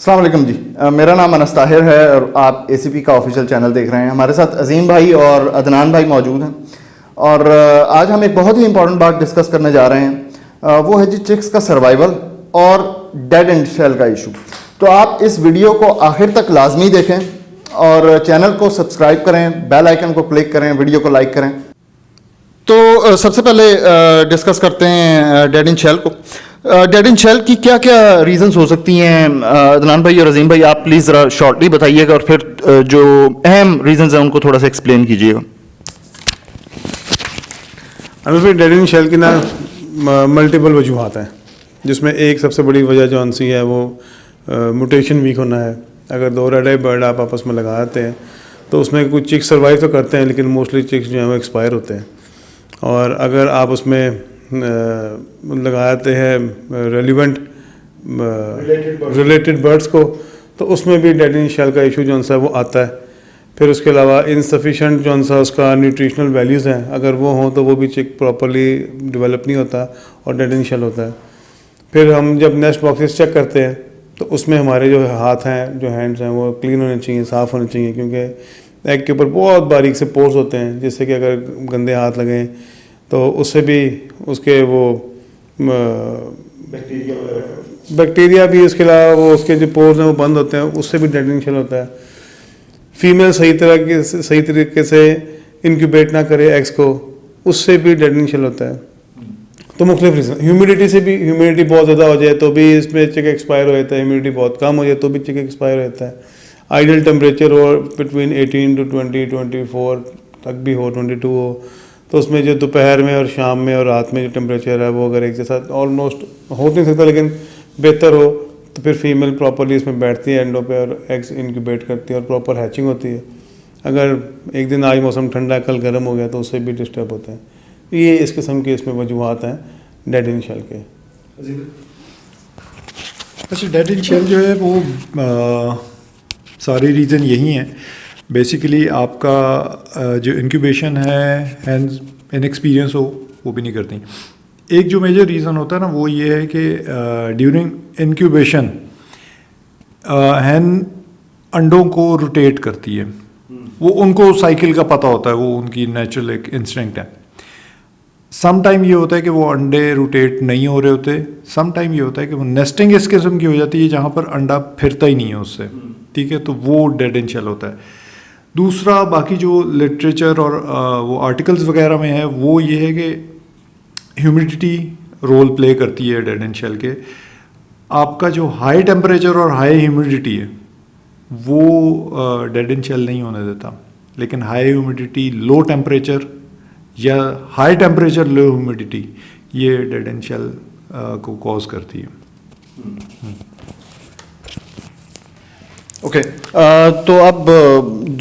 अस्सलाम वालेकुम जी। मेरा नाम अनस ताहिर है और आप ACP का ऑफिशियल चैनल देख रहे हैं। हमारे साथ अजीम भाई और अदनान भाई मौजूद हैं और आज हम एक बहुत ही इंपॉर्टेंट बात डिस्कस करने जा रहे हैं। वो है जी चिक्स का सर्वाइवल और डेड एंड शेल का इशू। तो आप इस वीडियो को आखिर तक लाजमी देखें और चैनल को सब्सक्राइब करें, बेल आइकन को क्लिक करें, वीडियो को लाइक करें। तो सबसे पहले डिस्कस करते हैं डेड एंड शेल को। डेड एंड शेल की क्या क्या रीजंस हो सकती हैं? अदनान भाई और अजीम भाई आप प्लीज़ ज़रा शॉर्टली बताइएगा और फिर जो अहम रीजंस हैं उनको थोड़ा सा एक्सप्लेन कीजिएगा। अभी डेड एंड शेल की ना मल्टीपल वजूहात हैं, जिसमें एक सबसे बड़ी वजह जो सी है वो म्यूटेशन वीक होना है। अगर दो रेड आई बर्ड आप आपस में लगाते हैं तो उसमें कुछ चिक्स सर्वाइव तो करते हैं, लेकिन मोस्टली चिक्स जो हैं वो एक्सपायर होते हैं। और अगर आप उसमें लगाते हैं रेलिवेंट रिलेटेड बर्ड्स को, तो उसमें भी डेड एंड शेल का इशू जो सा वो आता है। फिर उसके अलावा इनसफिशेंट जो सा उसका न्यूट्रिशनल वैल्यूज़ हैं, अगर वो हों तो वो भी चिक प्रॉपरली डेवलप नहीं होता और डेड एंड शेल होता है। फिर हम जब नेस्ट बॉक्सेस चेक करते हैं तो उसमें हमारे जो हाथ हैं, जो हैंड्स हैं, वो क्लीन होने चाहिए, साफ़ होने चाहिए, क्योंकि एग के ऊपर बहुत बारीक से पोर्स होते हैं, जिससे कि अगर गंदे हाथ लगें तो उससे भी उसके वो बैक्टीरिया भी, इसके अलावा वो उसके जो पोर्स हैं वो बंद होते हैं, उससे भी डेड एंड शेल होता है। फीमेल सही तरीके से इनक्यूबेट ना करे एग्स को, उससे भी डेड एंड शेल होता है। तो मुख्तलिफ रीज़न, ह्यूमिडिटी से भी, ह्यूमिडिटी बहुत ज़्यादा हो जाए तो भी इसमें चिक एक्सपायर हो जाता है, ह्यूमिडिटी बहुत कम हो जाए तो भी चिक एक्सपायर हो जाता है। आइडियल टेम्परेचर हो बिटवीन 18 to 20, 24 तक भी हो, 22 हो, तो उसमें जो दोपहर में और शाम में और रात में जो टेम्परेचर है वो अगर एक जैसा ऑलमोस्ट हो नहीं सकता, लेकिन बेहतर हो, तो फिर फीमेल प्रॉपरली इसमें बैठती है एंडो पे और एग्स इनक्यूबेट करती है और प्रॉपर हैचिंग होती है। अगर एक दिन आज मौसम ठंडा है, कल गर्म हो गया, तो उससे भी डिस्टर्ब होते हैं। ये इस किस्म के इसमें वजूहात हैं डेड एंड शेल के। अच्छा, डेड एंड शेल जो है वो सारी रीज़न यही हैं। बेसिकली आपका जो इंक्यूबेशन है इनएक्सपीरियंस हो वो भी नहीं करती। एक जो मेजर रीज़न होता है ना वो ये है कि ड्यूरिंग इंक्यूबेशन हैन अंडों को रोटेट करती है। वो उनको साइकिल का पता होता है, वो उनकी नेचुरल एक इंस्टिंक्ट है। सम टाइम ये होता है कि वो अंडे रोटेट नहीं हो रहे होते, सम टाइम ये होता है कि वो नेस्टिंग इस किस्म की हो जाती है जहाँ पर अंडा फिरता ही नहीं है उससे, ठीक है, तो वो डेड एंड शेल होता है। दूसरा, बाकी जो लिटरेचर और वो आर्टिकल्स वगैरह में है वो ये है कि ह्यूमिडिटी रोल प्ले करती है डेड एंड शेल के। आपका जो हाई टेम्परेचर और हाई ह्यूमिडिटी है वो डेड एंड शेल नहीं होने देता, लेकिन हाई ह्यूमिडिटी, लो टेम्परेचर या हाई टेम्परेचर लो ह्यूमिडिटी ये डेड एंड शेल को कॉज करती है। ओके, तो अब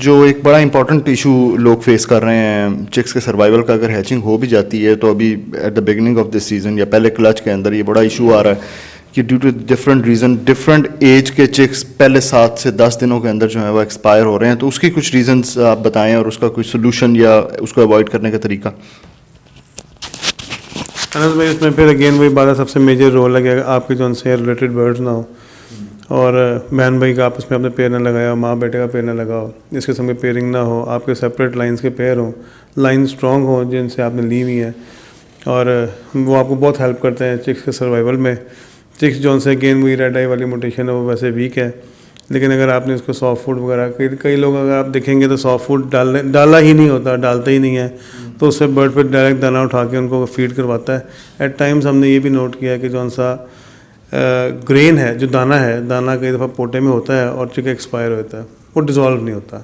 जो एक बड़ा इंपॉर्टेंट इशू लोग फेस कर रहे हैं चिक्स के सर्वाइवल का, अगर हैचिंग हो भी जाती है तो अभी at the beginning of this season या पहले क्लच के अंदर ये बड़ा इशू आ रहा है कि due to different reason different age के चिक्स पहले 7 से 10 दिनों के अंदर जो है वो एक्सपायर हो रहे हैं। तो उसकी कुछ रीजंस आप बताएं और उसका कोई सोल्यूशन या उसको अवॉइड करने का तरीका। अनस भाई, इसमें फिर अगेन वही बात है, सबसे मेजर रोल है कि आपके जो उनसे रिलेटेड बर्ड्स ना हो और बहन भाई का आपस में आपने पेयर ना लगाया हो, माँ बेटे का पेयर ना लगाओ, इस किस्म के पेयरिंग ना हो, आपके सेपरेट लाइंस के पेयर हों, लाइन स्ट्रॉन्ग हो जिनसे आपने ली हुई है, और वो आपको बहुत हेल्प करते हैं चिक्स के सर्वाइवल में। चिक्स जो से अगेन वही रेड आई वाली म्यूटेशन है वो वैसे वीक है, लेकिन अगर आपने उसको सॉफ्ट फूड वगैरह, कई लोग अगर आप देखेंगे तो सॉफ्ट फूड डाला ही नहीं होता, डालते ही नहीं है, तो उससे बर्ड पर डायरेक्ट दाना उठा के उनको फीड करवाता है। एट टाइम्स हमने ये भी नोट किया है कि जो सा ग्रेन है, जो दाना है, दाना कई दफ़ा पोटे में होता है और चिक एक्सपायर होता है, वो डिज़ोल्व नहीं होता।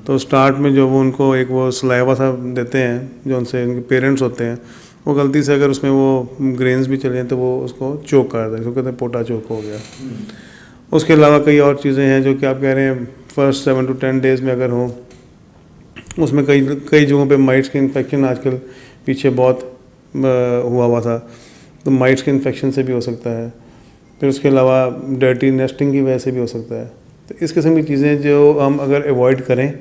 तो स्टार्ट में जो वो उनको एक वो सलाइवा सा देते हैं, जो उनसे उनके पेरेंट्स होते हैं, वो गलती से अगर उसमें वो ग्रेन्स भी चले तो वो उसको चोक कर देते हैं, उसको कहते हैं पोटा चोक हो गया। उसके अलावा कई और चीज़ें हैं जो कि आप कह रहे हैं फर्स्ट 7 to 10 डेज़ में अगर हो, उसमें कई जगहों पे माइट्स के इन्फेक्शन आजकल पीछे बहुत हुआ था, तो माइट्स के इन्फेक्शन से भी हो सकता है। फिर उसके अलावा डर्टी नेस्टिंग की वजह से भी हो सकता है। तो इस किस्म की चीज़ें जो हम अगर अवॉइड करें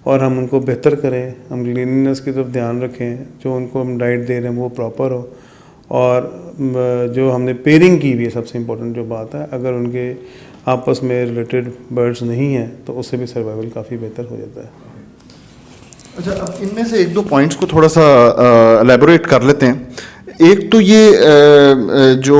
और हम उनको बेहतर करें, हम क्लीनिनेस की तरफ ध्यान रखें, जो उनको हम डाइट दे रहे हैं वो प्रॉपर हो, और जो हमने पेयरिंग की हुई है सबसे इम्पोर्टेंट जो बात है, अगर उनके आपस में रिलेटेड बर्ड्स नहीं हैं तो उससे भी सर्वाइवल काफ़ी बेहतर हो जाता है। अच्छा, अब इनमें से एक दो पॉइंट्स को थोड़ा सा एलेबोरेट कर लेते हैं। एक तो ये जो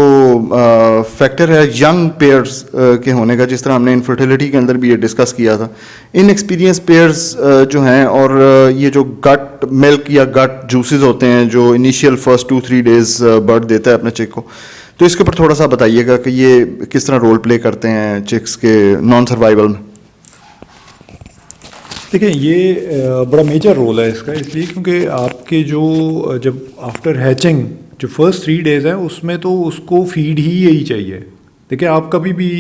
फैक्टर है यंग पेयर्स के होने का, जिस तरह हमने इनफर्टिलिटी के अंदर भी ये डिस्कस किया था, इनएक्सपीरियंस पेयर्स जो हैं, और ये जो गट मिल्क या गट जूसेस होते हैं जो इनिशियल फर्स्ट 2-3 डेज बर्ड देता है अपने चिक को, तो इसके ऊपर थोड़ा सा बताइएगा कि ये किस तरह रोल प्ले करते हैं चिक्स के नॉन सर्वाइवल में। देखिए, ये बड़ा मेजर रोल है इसका, इसलिए क्योंकि आपके जो जब आफ्टर हैचिंग जो फर्स्ट 3 डेज़ हैं उसमें तो उसको फीड ही यही चाहिए। देखिए, आप कभी भी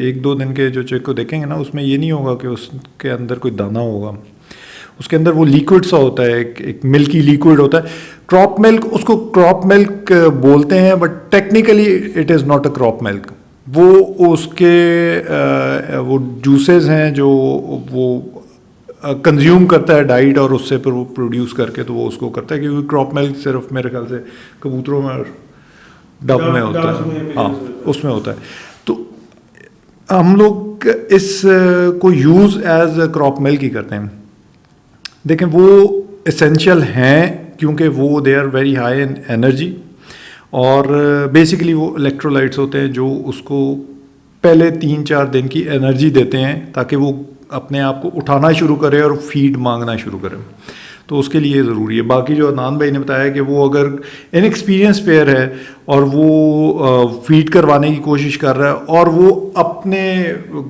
1-2 दिन के जो चिक को देखेंगे ना, उसमें ये नहीं होगा कि उसके अंदर कोई दाना होगा। उसके अंदर वो लिक्विड सा होता है, एक मिल्की लिक्विड होता है, क्रॉप मिल्क। उसको क्रॉप मिल्क बोलते हैं, but technically it is not a crop milk. वो उसके वो जूसेस हैं जो वो कंज्यूम करता है डाइट, और उससे फिर वो प्रोड्यूस करके तो वो उसको करता है, क्योंकि क्रॉप मिल्क सिर्फ मेरे ख्याल से कबूतरों में और डब में होता है, हाँ उसमें होता है। तो हम लोग इस को यूज़ एज क्रॉप मिल्क ही करते हैं। देखें, वो एसेंशियल हैं क्योंकि वो they are very high in energy, और बेसिकली वो इलेक्ट्रोलाइट्स होते हैं जो उसको पहले 3-4 दिन की एनर्जी देते हैं ताकि वो अपने आप को उठाना शुरू करे और फीड मांगना शुरू करे। तो उसके लिए ज़रूरी है। बाकी जो अदनान भाई ने बताया कि वो अगर इनएक्सपीरियंस पेयर है और वो फीड करवाने की कोशिश कर रहा है और वो अपने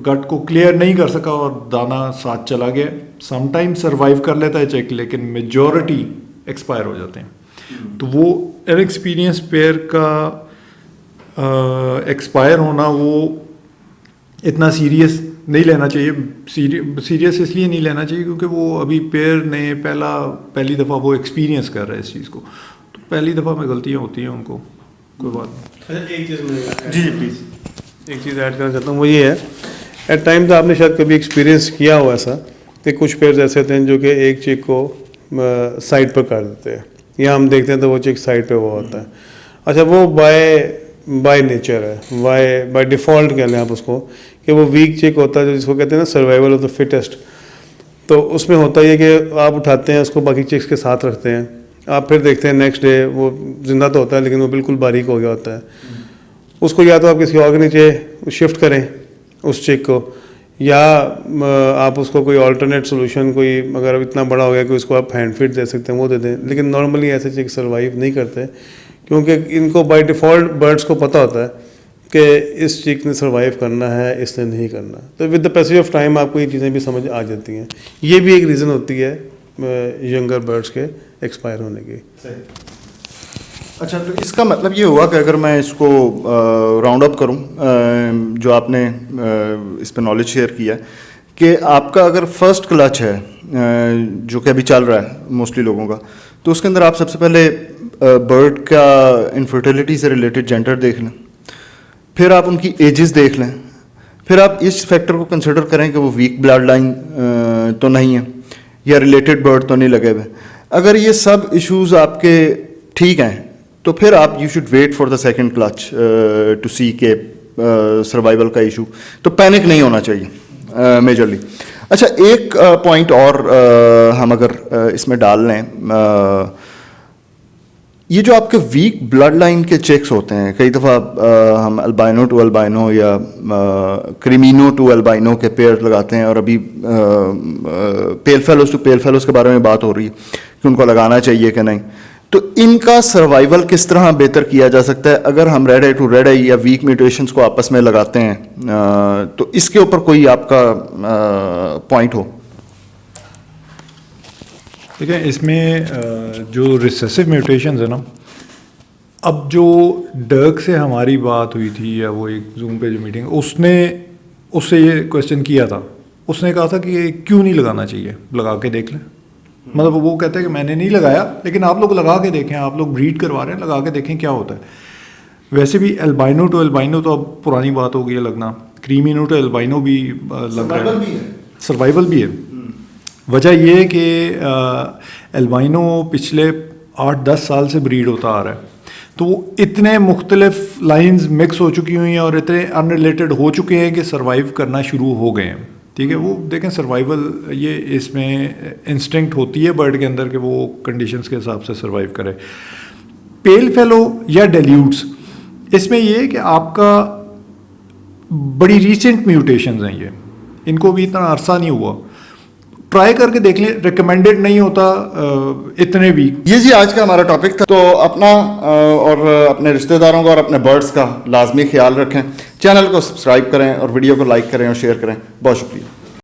गट को क्लियर नहीं कर सका और दाना साथ चला गया, समटाइम सर्वाइव कर लेता है चेक, लेकिन मेजॉरिटी एक्सपायर हो जाते हैं। तो वो इनएक्सपीरियंस पेयर का एक्सपायर होना वो इतना सीरियस नहीं लेना चाहिए। सीरियस इसलिए नहीं लेना चाहिए क्योंकि वो अभी पेयर ने पहली दफ़ा वो एक्सपीरियंस कर रहा है इस चीज़ को, तो पहली दफ़ा में गलतियाँ होती हैं उनको, कोई बात नहीं। अच्छा, एक चीज़ जी प्लीज़, एक चीज़ ऐड करना चाहता हूँ, वो ये है, एट टाइम तो आपने शायद कभी एक्सपीरियंस किया हो ऐसा कि कुछ पेयर्स ऐसे होते हैं जो कि एक चिक को साइड पर कर देते हैं, या हम देखते हैं तो वो चिक साइड पे वो होता है। अच्छा, वो बाय नेचर है, बाय डिफ़ॉल्ट कह लें आप उसको, कि वो वीक चिक होता है, जो जिसको कहते हैं ना सर्वाइवल ऑफ द फिटेस्ट। तो उसमें होता है कि आप उठाते हैं उसको, बाकी चिक्स के साथ रखते हैं, आप फिर देखते हैं नेक्स्ट डे वो जिंदा तो होता है लेकिन वो बिल्कुल बारीक हो गया होता है। उसको या तो आप किसी और के नीचे शिफ्ट करें उस चिक को, या आप उसको कोई अल्टरनेट सोल्यूशन, कोई अगर इतना बड़ा हो गया कि उसको आप हैंड फीड दे सकते हैं वो दे दें। लेकिन नॉर्मली ऐसे चिक सर्वाइव नहीं करते क्योंकि इनको बाय डिफ़ॉल्ट बर्ड्स को पता होता है कि इस चिक ने सर्वाइव करना है, इसने नहीं करना। तो with the passage of time आपको ये चीज़ें भी समझ आ जाती हैं। ये भी एक रीज़न होती है यंगर बर्ड्स के एक्सपायर होने की। अच्छा, तो इसका मतलब ये हुआ कि अगर मैं इसको राउंड अप करूं, जो आपने इस पर नॉलेज शेयर किया, कि आपका अगर फर्स्ट क्लच है जो कि अभी चल रहा है मोस्टली लोगों का, तो उसके अंदर आप सबसे पहले बर्ड का इनफर्टिलिटी से रिलेटेड जेंडर देख लें, फिर आप उनकी एजेस देख लें, फिर आप इस फैक्टर को कंसिडर करें कि वो वीक ब्लड लाइन तो नहीं है या रिलेटेड बर्ड तो नहीं लगे हुए। अगर ये सब इश्यूज आपके ठीक हैं तो फिर आप you should wait for the second clutch to see के सर्वाइवल का इशू, तो पैनिक नहीं होना चाहिए मेजरली। अच्छा, एक पॉइंट और हम अगर इसमें डाल लें, ये जो आपके वीक ब्लड लाइन के चेक्स होते हैं, कई दफ़ा हम अल्बाइनो टू अल्बाइनो या क्रीमिनो टू अल्बाइनो के पेयर लगाते हैं, और अभी पेल फेलोस टू पेल फेलोस के बारे में बात हो रही है कि उनको लगाना चाहिए कि नहीं। तो इनका सर्वाइवल किस तरह बेहतर किया जा सकता है अगर हम रेड आई टू रेड आई या वीक म्यूटेशंस को आपस में लगाते हैं? तो इसके ऊपर कोई आपका पॉइंट हो? ठीक है, इसमें जो रिसेसिव म्यूटेशंस है ना, अब जो डर्क से हमारी बात हुई थी या वो एक जूम पे जो मीटिंग, उससे ये क्वेश्चन किया था, उसने कहा था कि क्यों नहीं लगाना चाहिए, लगा के देख लें। मतलब वो कहता है कि मैंने नहीं लगाया, लेकिन आप लोग लगा के देखें, आप लोग ब्रीड करवा रहे हैं, लगा के देखें क्या होता है। वैसे भी एल्बाइनो टू एल्बाइनो तो अब पुरानी बात हो गई है लगना, क्रीमिनो टू एल्बाइनो भी लग रहा है, सर्वाइवल भी है। वजह ये है कि एल्बाइनो पिछले 8-10 साल से ब्रीड होता आ रहा है, तो वो इतने मुख्तलिफ लाइंस मिक्स हो चुकी हुई हैं और इतने अनरिलेटेड हो चुके हैं कि सर्वाइव करना शुरू हो गए हैं। ठीक है, वो देखें सर्वाइवल ये इसमें इंस्टिंक्ट होती है बर्ड के अंदर कि वो कंडीशंस के हिसाब से सर्वाइव करे। पेल फेलो या डेल्यूट्स, इसमें ये है कि आपका बड़ी रीसेंट म्यूटेशंस हैं, ये इनको भी इतना अरसा नहीं हुआ, ट्राई करके देख लें, रिकमेंडेड नहीं होता इतने वीक। ये जी आज का हमारा टॉपिक था। तो अपना और अपने रिश्तेदारों का और अपने बर्ड्स का लाजमी ख्याल रखें, चैनल को सब्सक्राइब करें और वीडियो को लाइक करें और शेयर करें। बहुत शुक्रिया।